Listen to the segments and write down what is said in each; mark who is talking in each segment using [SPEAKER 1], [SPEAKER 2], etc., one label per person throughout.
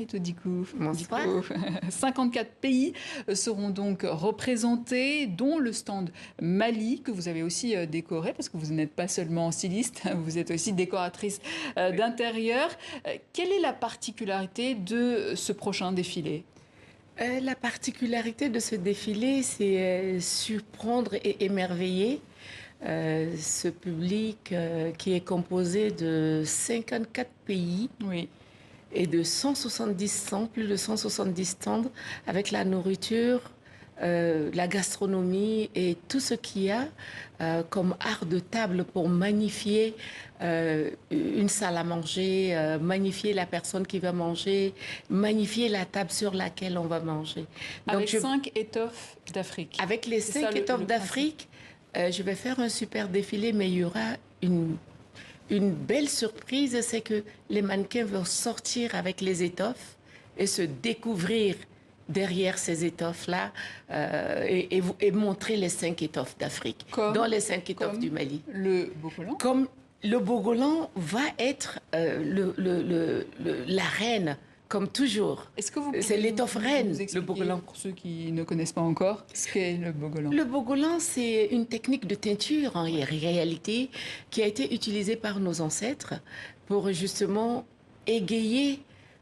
[SPEAKER 1] Marito Dikou.
[SPEAKER 2] Bonsoir.
[SPEAKER 1] 54 pays seront donc représentés, dont le stand Mali, que vous avez aussi décoré, parce que vous n'êtes pas seulement styliste, vous êtes aussi décoratrice d'intérieur. Quelle est la particularité de ce prochain défilé ?
[SPEAKER 2] La particularité de ce défilé, c'est surprendre et émerveiller ce public qui est composé de 54 pays et de 170 stands, plus de 170 stands, avec la nourriture, la gastronomie et tout ce qu'il y a comme art de table pour magnifier une salle à manger, magnifier la personne qui va manger, magnifier la table sur laquelle on va manger.
[SPEAKER 1] Donc, avec 5 étoffes d'Afrique.
[SPEAKER 2] Avec les 5 étoffes d'Afrique, je vais faire un super défilé, mais il y aura une belle surprise, c'est que les mannequins vont sortir avec les étoffes et se découvrir derrière ces étoffes-là et montrer les 5 étoffes d'Afrique, dans les 5 étoffes du Mali.
[SPEAKER 1] Le Bogolan.
[SPEAKER 2] Comme le Bogolan va être la reine, comme toujours. C'est l'étoffe reine, le Bogolan.
[SPEAKER 1] Pour ceux qui ne connaissent pas encore, ce qu'est le Bogolan.
[SPEAKER 2] Le Bogolan, c'est une technique de teinture, en réalité, qui a été utilisée par nos ancêtres pour justement égayer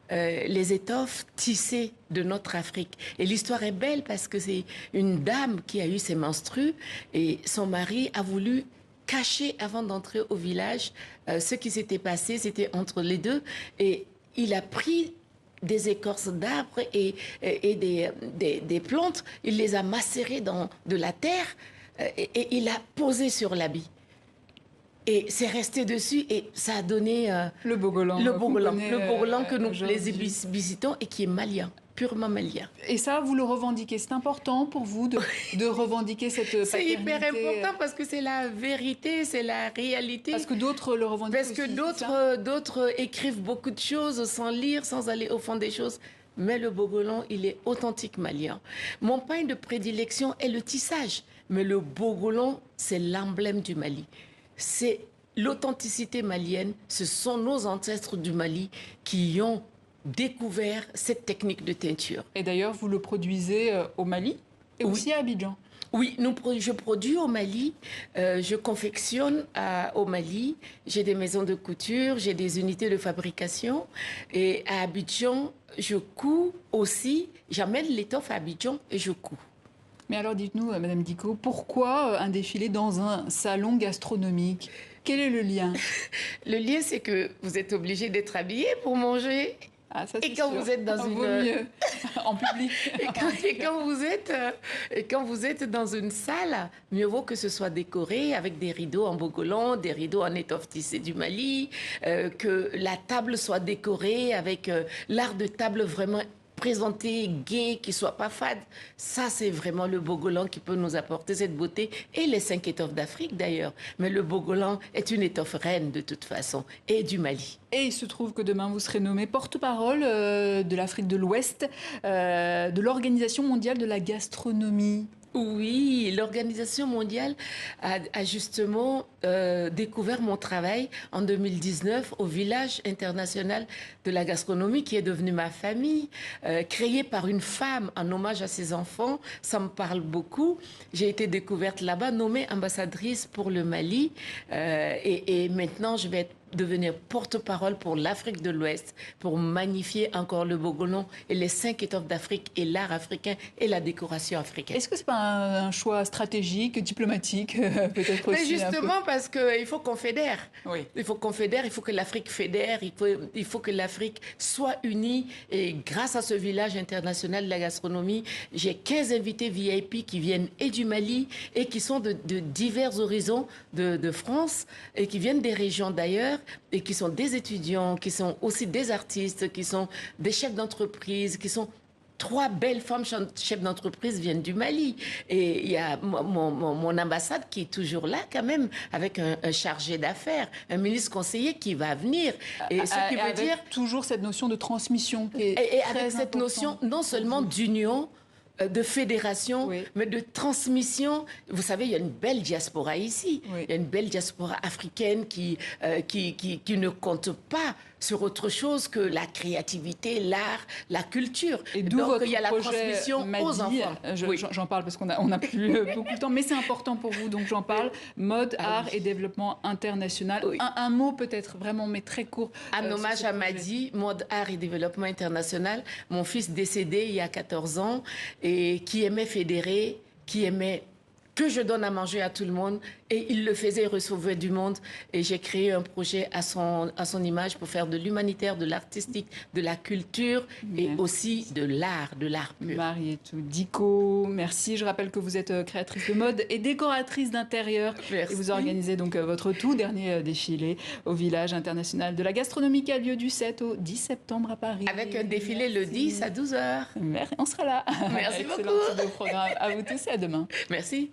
[SPEAKER 2] les étoffes tissées de notre Afrique. Et l'histoire est belle parce que c'est une dame qui a eu ses menstrues et son mari a voulu cacher avant d'entrer au village ce qui s'était passé, c'était entre les deux. Et il a pris des écorces d'arbres et des plantes, il les a macérées dans de la terre et il a posé sur l'habit. Et c'est resté dessus et ça a donné
[SPEAKER 1] le Bogolan.
[SPEAKER 2] Le Bogolan que nous les visitons et qui est malien, purement malien.
[SPEAKER 1] Et ça, vous le revendiquez. C'est important pour vous de revendiquer cette paternité.
[SPEAKER 2] C'est hyper important parce que c'est la vérité, c'est la réalité.
[SPEAKER 1] Parce que d'autres le revendiquent
[SPEAKER 2] aussi. Parce que d'autres écrivent beaucoup de choses sans lire, sans aller au fond des choses. Mais le Bogolan, il est authentique malien. Mon pain de prédilection est le tissage. Mais le Bogolan, c'est l'emblème du Mali. C'est l'authenticité malienne, ce sont nos ancêtres du Mali qui ont découvert cette technique de teinture.
[SPEAKER 1] Et d'ailleurs, vous le produisez au Mali et aussi à Abidjan.
[SPEAKER 2] Oui, je produis au Mali, je confectionne au Mali, j'ai des maisons de couture, j'ai des unités de fabrication et à Abidjan, je couds aussi, j'amène l'étoffe à Abidjan et je couds.
[SPEAKER 1] Mais alors dites-nous, Madame Dikou, pourquoi un défilé dans un salon gastronomique ? Quel est le lien ?
[SPEAKER 2] Le lien, c'est que vous êtes obligé d'être habillé pour manger.
[SPEAKER 1] Ah, ça,
[SPEAKER 2] et quand
[SPEAKER 1] sûr.
[SPEAKER 2] Vous êtes dans
[SPEAKER 1] vaut mieux en public.
[SPEAKER 2] et quand vous êtes dans une salle, mieux vaut que ce soit décoré avec des rideaux en bogolan, des rideaux en étoffe tissée du Mali, que la table soit décorée avec l'art de table vraiment présenté, gai, qui soit pas fade. Ça, c'est vraiment le Bogolan qui peut nous apporter cette beauté. Et les 5 étoffes d'Afrique, d'ailleurs. Mais le Bogolan est une étoffe reine, de toute façon, et du Mali.
[SPEAKER 1] Et il se trouve que demain, vous serez nommé porte-parole de l'Afrique de l'Ouest, de l'Organisation mondiale de la gastronomie.
[SPEAKER 2] Oui, l'Organisation mondiale a justement découvert mon travail en 2019 au Village international de la gastronomie qui est devenu ma famille, créé par une femme en hommage à ses enfants. Ça me parle beaucoup. J'ai été découverte là-bas, nommée ambassadrice pour le Mali et maintenant je vais devenir porte-parole pour l'Afrique de l'Ouest, pour magnifier encore le Bogolan et les 5 étoffes d'Afrique et l'art africain et la décoration africaine.
[SPEAKER 1] Est-ce que c'est pas un choix stratégique, diplomatique, peut-être aussi?
[SPEAKER 2] Mais justement parce qu'il faut qu'on fédère.
[SPEAKER 1] Oui.
[SPEAKER 2] Il faut qu'on fédère, il faut que l'Afrique fédère, il faut que l'Afrique soit unie. Et grâce à ce village international de la gastronomie, j'ai 15 invités VIP qui viennent et du Mali et qui sont de divers horizons de France et qui viennent des régions d'ailleurs. Et qui sont des étudiants, qui sont aussi des artistes, qui sont des chefs d'entreprise, qui sont 3 belles femmes chefs d'entreprise viennent du Mali. Et il y a mon ambassade qui est toujours là quand même, avec un chargé d'affaires, un ministre conseiller qui va venir.
[SPEAKER 1] Et ce qui veut dire toujours cette notion de transmission qui est
[SPEAKER 2] et
[SPEAKER 1] très
[SPEAKER 2] avec cette notion non seulement d'union, de fédération, oui, mais de transmission. Vous savez, il y a une belle diaspora ici. Oui. Il y a une belle diaspora africaine qui ne compte pas sur autre chose que la créativité, l'art, la culture.
[SPEAKER 1] Et d'où
[SPEAKER 2] Donc,
[SPEAKER 1] votre
[SPEAKER 2] il y a la
[SPEAKER 1] projet
[SPEAKER 2] transmission
[SPEAKER 1] Madi.
[SPEAKER 2] aux enfants. Oui.
[SPEAKER 1] J'en parle parce qu'on n'a plus beaucoup de temps, mais c'est important pour vous, donc j'en parle. Mode, art et développement international.
[SPEAKER 2] Oui.
[SPEAKER 1] Un mot peut-être, vraiment, mais très court.
[SPEAKER 2] Un hommage à Madi, mode, art et développement international. Mon fils décédé il y a 14 ans et qui aimait fédérer, qui aimait que je donne à manger à tout le monde. Et il le faisait, il recevait du monde. Et j'ai créé un projet à son image pour faire de l'humanitaire, de l'artistique, de la culture et aussi de l'art pur.
[SPEAKER 1] Marietou Dicot, merci. Je rappelle que vous êtes créatrice de mode et décoratrice d'intérieur.
[SPEAKER 2] Merci.
[SPEAKER 1] Et vous organisez donc votre tout dernier défilé au Village international de la gastronomie qui a lieu du 7 au 10 septembre à Paris.
[SPEAKER 2] Avec un défilé le 10 à 12h.
[SPEAKER 1] On sera là.
[SPEAKER 2] Merci
[SPEAKER 1] Excellent
[SPEAKER 2] beaucoup.
[SPEAKER 1] type de programme. À vous tous et à demain.
[SPEAKER 2] Merci.